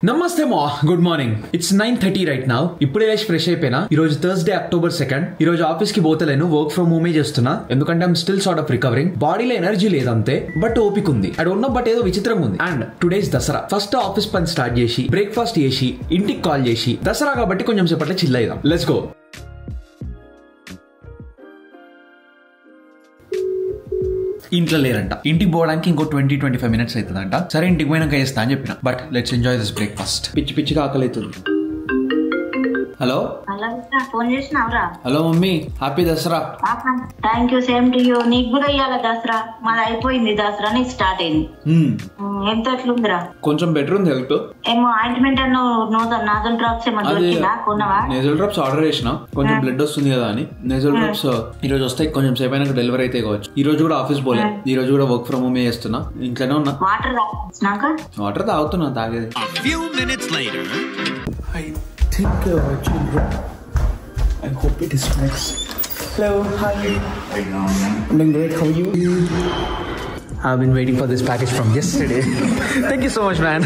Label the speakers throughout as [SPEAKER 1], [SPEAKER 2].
[SPEAKER 1] నమస్తే మా good morning. It's 9:30 right now. ఇప్పుడే లేచి ఫ్రెష్ అయిపోయినా. ఈ రోజు థర్స్డే October 2nd. ఈ రోజు ఆఫీస్ కి పోతలేను, వర్క్ ఫ్రమ్ హోమే చేస్తున్నా. ఎందుకంటే I'm still sort of recovering. బాడీలో ఎనర్జీ లేదంతే, బట్ ఓపిక ఉంది. ఐ డోంట్ నో, బట్ ఏదో విచిత్రంగా ఉంది. And today's Dasara. First office పని స్టార్ట్ చేసి బ్రేక్ఫాస్ట్ చేసి ఇంటికి కాల్ చేసి దసరా కాబట్టి కొంచెం సేపట్లో చిల్ అయిదాం. Let's go. ఇంట్లో లేరంట. ఇంటికి పోవడానికి ఇంకో 20-25 minutes అవుతుందంట. సరే ఇంటికి పోయినాక చేస్తా అని చెప్పిన. But let's enjoy this breakfast. పిచ్చిగా ఆకలి అవుతుంది. హలో
[SPEAKER 2] ఫోన్ చేసినావురా?
[SPEAKER 1] Hello mummy, happy Dasara.
[SPEAKER 2] Thank you, same to you. నీకు కూడా ఇయ్యాల దసరా. మాది అయిపోయింది దసరా, నీకు స్టార్ట్ అయింది. ఎంత ఎట్లుందిరా?
[SPEAKER 1] కొంచెం బెటర్ ఉంది హెల్త్.
[SPEAKER 2] ఏమో ఆయింట్మెంట్ నాజల్ డ్రాప్స్ ఏమో దొరికిందా? కొన్నావా?
[SPEAKER 1] నేజల్ డ్రాప్స్ ఆర్డర్ చేసిన. కొంచెం బ్లడ్ వస్తుంది కదా అని. నేజల్ డ్రాప్స్ ఈ రోజు వస్తాయి, కొంచెం సేపు అయినాక డెలివరీ అయితే కావచ్చు. ఈ రోజు కూడా ఆఫీస్ పోలే. ఈ రోజు కూడా వర్క్ ఫ్రమ్ హోమ్ చేస్తున్నా. ఇంట్లోనే ఉన్నా. వాటర్ తాగుతున్నా. తాగేది think I hope it is nice. Hello, hi. I'm doing great. How are you? I've been waiting for this package from yesterday. Thank you so much, man.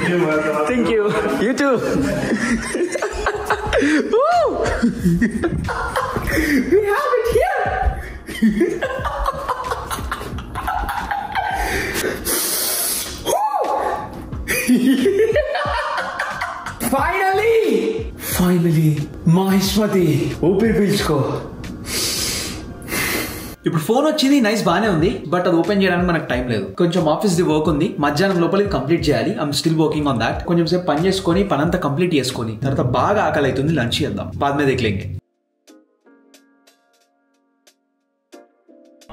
[SPEAKER 1] Thank you. You too. Woo! We have it here. Finally మహేశ్వతి ఊపిరి పీల్చుకో. ఇప్పుడు phone వచ్చింది, nice బానే ఉంది, but అది open చేయడానికి మనకు టైం లేదు. కొంచెం ఆఫీస్ ది వర్క్ ఉంది, మధ్యాహ్నం లోపల కంప్లీట్ చేయాలి. I'm still working on that. కొంచెం సేపు పని చేసుకొని పనంతా కంప్లీట్ చేసుకొని తర్వాత బాగా ఆకలి అవుతుంది, లంచ్ చేద్దాం. బాద్ మే Dekh లేంగే.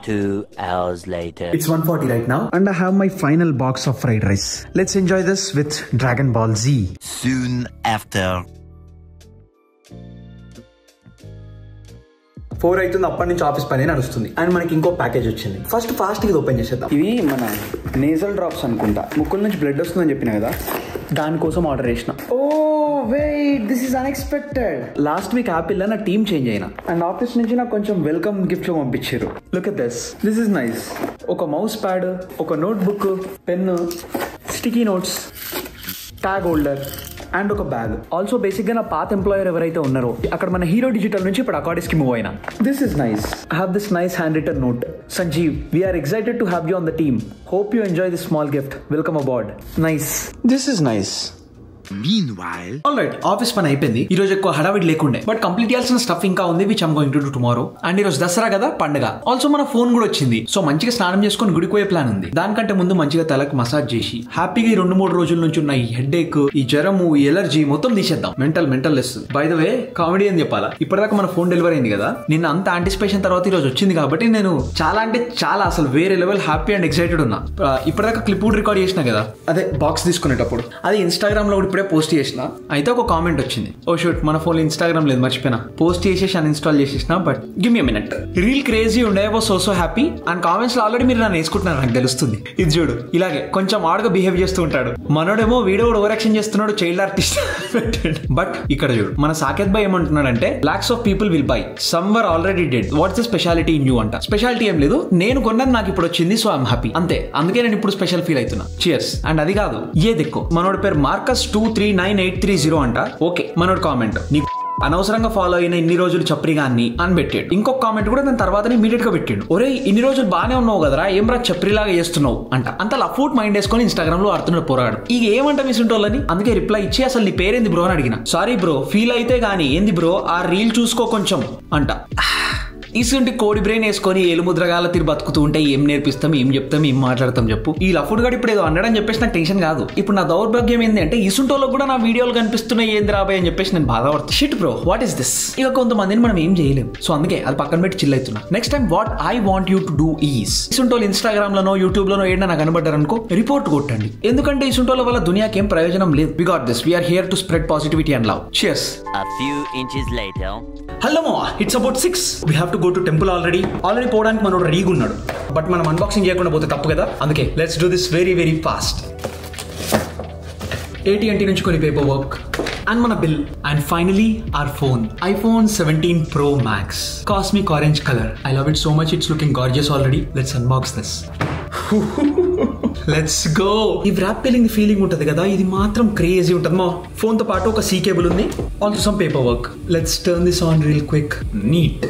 [SPEAKER 3] 2 hours later.
[SPEAKER 1] It's 1:40 right now and I have my final box of fried rice. Let's enjoy this with Dragon Ball Z.
[SPEAKER 3] Soon after.
[SPEAKER 1] 4 అవుతుంది, అప్పటి నుంచి ఆఫీస్ పని నడుస్తుంది. అండ్ మనకి ఇంకో ప్యాకేజ్ వచ్చింది. ఫాస్ట్ ఇది ఓపెన్ చేసేద్దాం. ఇవి మన నేజల్ డ్రాప్స్ అనుకుంటా. ముక్కుల నుంచి బ్లడ్ వస్తుందని చెప్పిన కదా, దానికోసం ఆర్డర్ చేసిన. Oh wait, this is unexpected. Last week Apple నా టీమ్ చేంజ్ అయినా అండ్ ఆఫీస్ నుంచి నాకు కొంచెం వెల్కమ్ గిఫ్ట్ లో పంపించారు. Look at this is nice. ఒక మౌస్ ప్యాడ్, ఒక notebook, pen, sticky notes, tag holder and ఒక బ్యాగ్. ఆల్సో బేసిక్ గా నా పాత ఎంప్లాయర్ ఎవరైతే ఉన్నారో అక్కడ మన హీరో డిజిటల్ నుంచి ఇప్పుడు అకార్డిస్ కి మూవ్ అయినా. This is nice. I have this nice handwritten note. Sanjeev, we are excited to have you on the team. Hope you enjoy this small gift. Welcome aboard. Nice. This is nice.
[SPEAKER 3] Meanwhile,
[SPEAKER 1] alright, office పని అయిపోయింది. ఈ రోజు ఎక్కువ హడావిడి లేకుండే, but complete చేయాల్సిన stuff ఇంకా ఉంది, which I'm going to do tomorrow. And ఈ రోజు దసరా కదా, పండుగ. ఆల్సో మన ఫోన్ కూడా వచ్చింది. సో మంచిగా స్నానం చేసుకొని గుడికి పోయే ప్లాన్ ఉంది. దానికంటే ముందు మంచిగా తలకు మసాజ్ చేసి హ్యాపీగా ఈ 2-3 రోజుల నుంచి ఉన్న ఈ హెడ్ఏక్, ఈ జ్వరము, ఈ ఎలర్జీ మొత్తం తీసేద్దాం. Mental less. By the way, comedy అని చెప్పాలా, ఇప్పటిదాకా మన ఫోన్ డెలివరీ అయింది కదా, నిన్న అంత ఆంటిసిపేషన్ తర్వాత ఈ రోజు వచ్చింది కాబట్టి నేను చాలా అంటే చాలా అసలు వేరే లెవెల్ హ్యాపీ అండ్ ఎక్సైటెడ్ ఉన్నా. ఇప్పటిదాకా క్లిప్ కూడా రికార్డ్ చేసిన కదా, అదే బాక్స్ తీసుకునేటప్పుడు, అది ఇన్స్టాగ్రామ్ లో ఇప్పుడే పోస్ట్ చేసిన. అయితే ఒక కామెంట్ వచ్చింది, ఓ షూట్ మన ఫోన్ ఇన్స్టాగ్రామ్ లేదు, మర్చిపోయినా. పోస్ట్ చేసేసి అన్ఇన్స్టాల్ చేసేసిన. But give me minute. Reel crazy ఉండే, was so happy. And comments లో ఆల్రెడీ మీరు నన్ను వేసుకుంటున్నారు, నాకు తెలుస్తుంది. ఇది చూడు, ఇలాగే కొంచెం ఆడుగా బిహేవ్ చేస్తూ ఉంటాడు. మనోడేమో వీడియో ఓవర్ యాక్షన్ చేస్తున్నాడు, చైల్డ్ ఆర్టిస్ట్. బట్ ఇక్కడ చూడు, మన సాకేత్ భాయ్ ఏమంటున్నాడంటే, lakhs of people will buy, some were already dead, what's the speciality in you అంట. స్పెషాలిటీ ఏం లేదు, నేను కొన్నది నాకు ఇప్పుడు వచ్చింది, సో ఐఎమ్ హ్యాపీ అంతే. అందుకే నేను ఇప్పుడు స్పెషల్ ఫీల్ అవుతున్నా. చియర్స్. అండ్ అది కాదు, ఏ దిక్కు మనోడి పేరు మార్కస్ 239830 అంట. ఓకే, మనోడు కామెంట్, నీకు అనవసరంగా ఫాలో అయిన ఇన్ని రోజులు చప్రిగాన్ని అని పెట్టాడు. ఇంకొక కామెంట్ కూడా దాని తర్వాత ఇమీడియట్ గా పెట్టాడు, ఒరే ఇన్ని రోజులు బానే ఉన్నావు కదరా, ఏం రా చప్రిలాగా చేస్తున్నావు అంట. అంత లఫూట్ మైండ్ వేసుకొని ఇన్స్టాగ్రామ్ లో ఆడుతున్నాడు పోరాడు. ఇక ఏమంట మిసుంటోళ్ళని. అందుకే రిప్లై ఇచ్చి, అసలు నీ పేరేంది బ్రో అని అడిగిన. సారీ బ్రో, ఫీల్ అయితే గానీ ఏంది బ్రో, ఆ రీల్ చూసుకో కొంచెం అంట. ఇసుంటి కోడి బ్రెయిన్ వేసుకొని ఏలుముద్రగాల తిరిగి బతుకుతూ ఉంటే ఏం నేర్పిస్తాం, ఏం చెప్తాం, ఏం మాట్లాడతాం చెప్పు. ఈ లఫుడ్ గడు ఇప్పుడు ఏదో అన్నాడని చెప్పేసి నాకు టెన్షన్ కాదు. ఇప్పుడు నా దౌర్భాగ్యం ఏంది అంటే, ఇసుంటోళ్ళకి కూడా నా వీడియోలు కనిపిస్తున్నాయి, ఏంది రాబాయ్ అని చెప్పేసి నేను బాధపడుతుంది. Shit bro, what is this. ఇక కొంతమందిని మనం ఏం చేయలేం. సో అందుకే అది పక్కన పెట్టి చిల్ అవుతున్నా. Next time what I want you to do is, ఇసుంటోళ్ళు ఇన్స్టాగ్రామ్ లోనో యూట్యూబ్ లోనో ఏదైనా నాకు కనబడ్డారనుకో, రిపోర్ట్ కొట్టండి. ఎందుకంటే ఇసుంటోళ్ళ వల్ల దునియాకి ఏం ప్రయోజనం లేదు. We got this, we're here to spread positivity and love. Cheers.
[SPEAKER 3] a few inches later.
[SPEAKER 1] Hello మో, it's about 6. We have to go to temple. Already పోవడానికి మనోడు రెడీగా ఉన్నాడు, బట్ మనం అన్బాక్సింగ్ చేయకుండా పోతే తప్పు కదా. అందుకే let's do this very fast. AT&T నుంచి కొన్ని పేపర్ వర్క్ అండ్ మన bill and finally our phone, iPhone 17 Pro Max, cosmic orange color. I love it so much. It's looking gorgeous already. Let's unbox this. Let's go. ఈ rap పెలింగ్ feeling ఉంటది కదా, ఇది మాత్రం crazy ఉంటది. మా phone తో పాటు ఒక సీ కేబుల్ ఉంది, also some paper work. Let's turn this on real quick. Neat.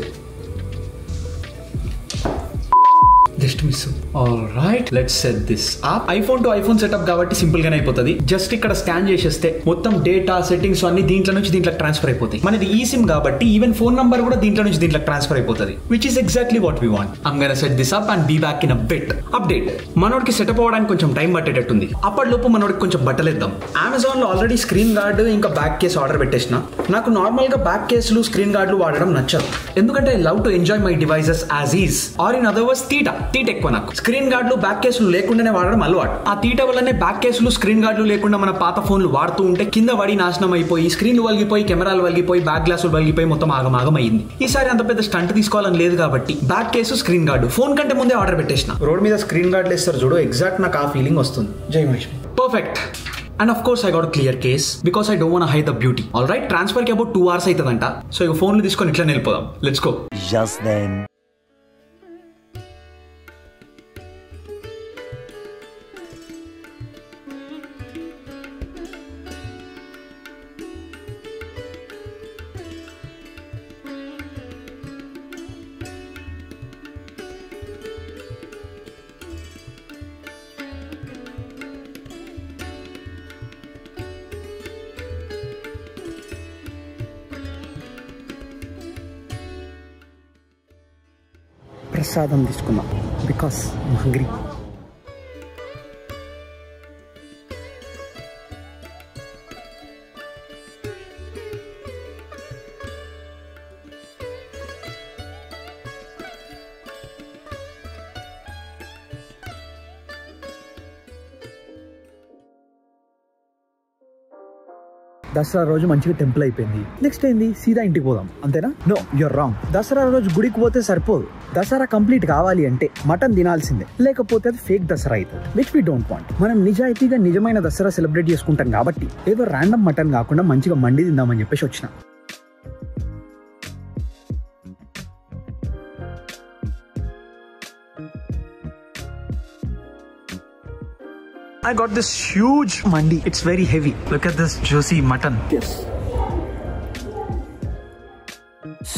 [SPEAKER 1] Just miss. Alright, let's set this up. IPhone to iPhone setup కాబట్టి సింపుల్ గానే అయిపోతుంది. జస్ట్ ఇక్కడ స్కాన్ చేసేస్తే మొత్తం డేటా సెట్టింగ్స్ అన్ని దీంట్లో నుంచి దీంట్లో ట్రాన్స్ఫర్ అయిపోతాయి. మనది ఈ సిమ్ కాబట్టి ఈవెన్ ఫోన్ నంబర్ కూడా దీంట్లో నుంచి దీంట్లో ట్రాన్స్ఫర్ అయిపోతుంది, which is exactly what we want. I'm gonna set this up and be back in a bit. Update. మనోడికి సెటప్ అవ్వడానికి కొంచెం టైం పట్టేటట్టుంది. అప్పటిలోపు మనోడికి కొంచెం బట్టలేద్దాం. అమెజాన్ లో ఆల్రెడీ స్క్రీన్ గార్డ్ ఇంకా బ్యాక్ కేస్ ఆర్డర్ పెట్టేసిన. నాకు నార్మల్ గా బ్యాక్ కేసులు స్క్రీన్ గార్డులు వాడడం నచ్చదు, ఎందుకంటే I love to enjoy my devices as is, or in other words తీట ఎక్కువ. నాకు స్క్రీన్ గార్డులు బ్యాక్ కేసులు లేకుండానే వాడడం అలవాటు. ఆ తీట వల్లనే బ్యాక్ కేసులు స్క్రీన్ గార్డులు లేకుండా మన పాత ఫోన్లు వాడుతూ ఉంటే కింద పడి నాశనం అయిపోయి, స్క్రీన్లు వలిగిపోయి, కెమెరాలు వలిగిపోయి, బ్యాక్ గ్లాసులు వలిగిపోయి మొత్తం ఆగమాగం అయింది. ఈసారి అంత పెద్ద స్టంట్ తీసుకోవాలని లేదు కాబట్టి back case screen guard phone కంటే ముందే ఆర్డర్ పెట్టేసిన. రోడ్ మీద స్క్రీన్ గార్డులు వేస్తారు చూడు, ఎగ్జాక్ట్ నాకు ఆ ఫీలింగ్ వస్తుంది. జై Mahesh. Perfect. And of course I got a clear case because I don't want to hide the beauty. All right, transfer ki about 2 hours aitadanta. So iga phone lu iskoni itla nilipodam. Let's go.
[SPEAKER 3] Just then.
[SPEAKER 1] ప్రసాదం తీసుకున్నా because hungry. Dasara రోజు మంచిగా temple అయిపోయింది. Next ఏంది, సీదా ఇంటికి పోదాం అంతేనా? No, your wrong. దసరా రోజు గుడికి పోతే సరిపోదు. దసరా కంప్లీట్ కావాలి అంటే మటన్ తినాల్సిందే, లేకపోతే అది ఫేక్ దసరా అవుతుంది, విచ్ వి డోంట్ వాంట్. మనం నిజాయితీగా నిజమైన దసరా సెలబ్రేట్ చేసుకుంటాం కాబట్టి ఏదో ర్యాండమ్ మటన్ కాకుండా మంచిగా మండి తిందామని చెప్పేసి వచ్చిన. I got this huge mandi. It's very heavy. Look at this juicy mutton. Yes.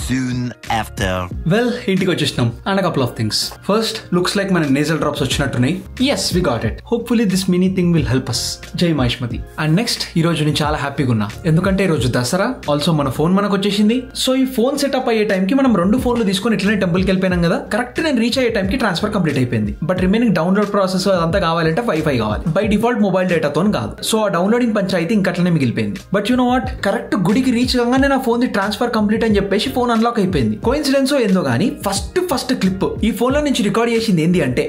[SPEAKER 3] Soon after.
[SPEAKER 1] Well, ఇంటికి వచ్చేసినాం. And a couple of things. First, looks like మన nasal drops వచ్చినట్టున్నాయి. Yes, we got it. Hopefully this mini thing will help us. జై Maheshmati. And next, ఈ రోజు నేను చాలా హ్యాపీగా ఉన్నా, ఎందుకంటే ఈ రోజు దసరా. ఆల్సో మన ఫోన్ మనకు వచ్చేసింది. సో ఈ ఫోన్ సెటప్ అయ్యే టైంకి మనం 2 ఫోన్లు తీసుకొని ఇట్లనే టెంపుల్కి వెళ్ళిపోయినాం కదా. కరెక్ట్ నేను రీచ్ అయ్యే టైంకి ట్రాన్స్ఫర్ కంప్లీట్ అయిపోయింది. బట్ రిమైనింగ్ డౌన్లోడ్ ప్రాసెస్ అదంతా కావాలంటే వైఫై కావాలి. బై డిఫాల్ట్ మొబైల్ డేటాతో కాదు. సో ఆ డౌన్లోడింగ్ పంచాయితీ ఇంకట్లనే మిగిలిపోయింది. But you know what, correct గుడికి రీచ్ కాగానే నా ఫోన్ ది ట్రాన్స్ఫర్ కంప్లీట్ అని చెప్పేసి ఫోన్ అన్లాక్ అయిపోయింది. కోఇన్సిడెన్స్ ఏందో గానీ ఫస్ట్ క్లిప్ ఈ ఫోన్ లో నుంచి రికార్డ్ చేసింది ఏంది అంటే,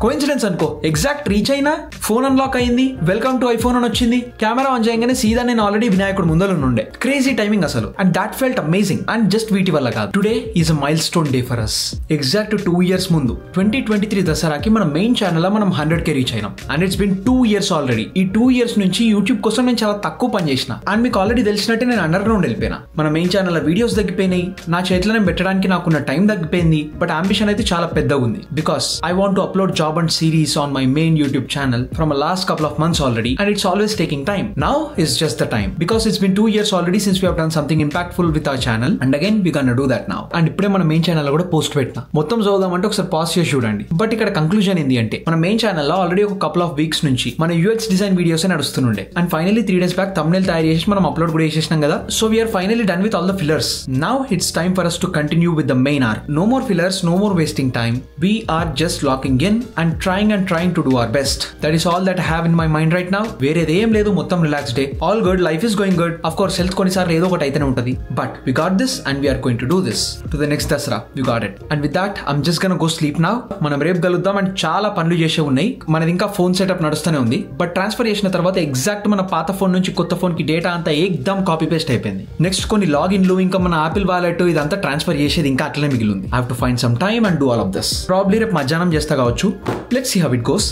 [SPEAKER 1] కోఇన్సిడెన్స్ అనుకో, ఎగ్జాక్ట్ రీచ్ అయినా ఫోన్ అన్లాక్ అయింది, వెల్కమ్ టు ఐఫోన్ అని వచ్చింది, కెమెరా ఆన్ చేయగానే సీదా నేను ఆల్రెడీ వినాయకుడు ముందర ఉండే. క్రేజీ టైమింగ్ అసలు. And that felt amazing. And just వీటి వల్ల కాదు, today is a milestone day for us. Exact 2 years ముందు 2023 దసరాకి మన మెయిన్ ఛానల్ మనం 100K రీచ్ అయినాం. And it's been 2 years already. ఈ 2 years నుంచి యూట్యూబ్ కోసం నేను చాలా తక్కువ పని చేసిన. అండ్ మీకు ఆల్రెడీ తెలిసినట్టే నేను అండర్ గ్రౌండ్ వెళ్ళిపోయినా. మన మెయిన్ ఛానల్ వీడియోస్ తగ్గిపోయినాయి, నా చేతిలో పెట్టడానికి నాకున్న టైం తగ్గిపోయింది. బట్ అంబిషన్ అయితే చాలా పెద్దగా ఉంది, because I want to upload job and series on my main YouTube channel from a last couple of months already, and it's always taking time. Now is just the time, because it's been 2 years already since we have done something impactful with our channel, and again we're gonna do that now. And ఇప్పుడే మన main channel లో కూడా post పెట్టినా, మొత్తం చదువుదామంటే ఒకసారి pass చేసి చూడండి. But ఇక్కడ కంక్లూజన్ ఏంటి అంటే, మన మెయిన్ ఛానల్ లో ఆల్రెడీ ఒక couple of weeks నుంచి మన UX డిజైన్ వీడియోస్ నడుస్తుండే. And finally 3 days back thumbnail తయారు చేసి మనం అప్లోడ్ కూడా చేసేసినాం కదా. So we are finally done with all the fillers. Now it's time for us to continue with the main arc. No more fillers, no more wasting time. We are just locking in and trying to do our best. That is all that I have in my mind right now. వేరేది ఏం లేదు, మొత్తం relax day. All good, life is going good. Of course health కొన్నిసార్లు ఏదో ఒకటి అయితేనే ఉంటుంది. But we got this and we are going to do this to the next Dasara. You got it. And with that I'm just gonna go sleep now. మనం రేపు కలుద్దాం. And చాలా పనులు చేసే ఉన్నాయి. మనది ఇంకా ఫోన్ సెటప్ నడుస్తూనే ఉంది. బట్ ట్రాన్స్ఫర్ చేసిన తర్వాత ఎగ్జాక్ట్ మన పాత ఫోన్ నుంచి కొత్త ఫోన్ కి డేటా అంతా ఏకదమ్ కాపీ పేస్ట్ అయిపోయింది. నెక్స్ట్ కొన్ని లాగిన్లు, ఇంకా మన యాపిల్ వాలెట్, ఇదంతా ట్రాన్స్ఫర్ చేసేది ఇంకా అట్లనే మిగిలింది. I have to find some time and do all of this. Probably రేపు మధ్యాహ్నం చేస్తా కావచ్చు. Let's see how it goes.